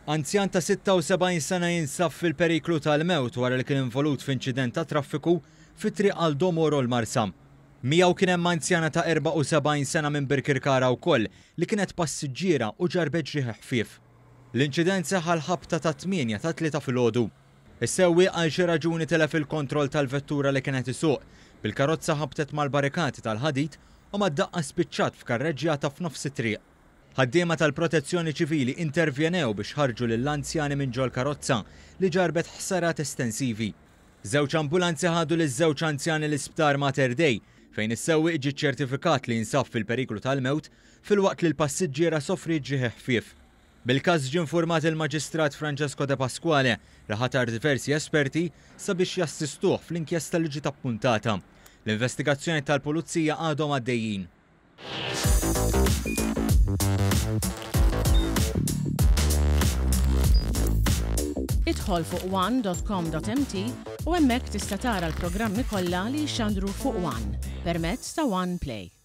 Anzjan ta' 76 sena jinsab fil-periklu tal-mewt wara li kien involut f'inċident ta' traffiku fi Triq Aldo Moro l-Marsa. Miegħu kien hemm anzjana ta' 74 sena minn Fil-Periklu wkoll li kienet passiġġiera u ġarbet ġrieħi ħfief. L-inċident seħħ ħabta ta' 8 ta' 3 filgħodu. Is-sewwieq għal xi raġuni telef il-kontroll tal-vettura li kienet isuq bil-karozza ħabtet mal-barikati tal-ħadid u mad-daqqa spiċċat f'karreġġjata f'nofs it-triq. Ħaddiema tal-Protezzjoni Ċivili intervjenew biex ħarġu lill-anzjani minn ġol karozza li ġarbet ħsarat estensivi. Żewġ ambulanzi ħadu liż-żewġ anzjani l-isptar Mater Dei fejn is-sewwieq ġie ċċertifikat li jinsab fil-periklu tal-mewt filwaqt li l-passiġġiera sofriet ġrieħi ħfief. Bil-każ ġie infurmat il-Maġistrat Francesco De Pasquale li ħatar diversi esperti sabiex jassistuh fl-inkjesta li ġiet appuntata. L-investigazzjoni tal-Pulizija għadhom għaddejjin. Idħol fuq one.com.mt u hemmhekk tista' tara l-programmi kollha li jxandru fuq One permezz ta' One Play.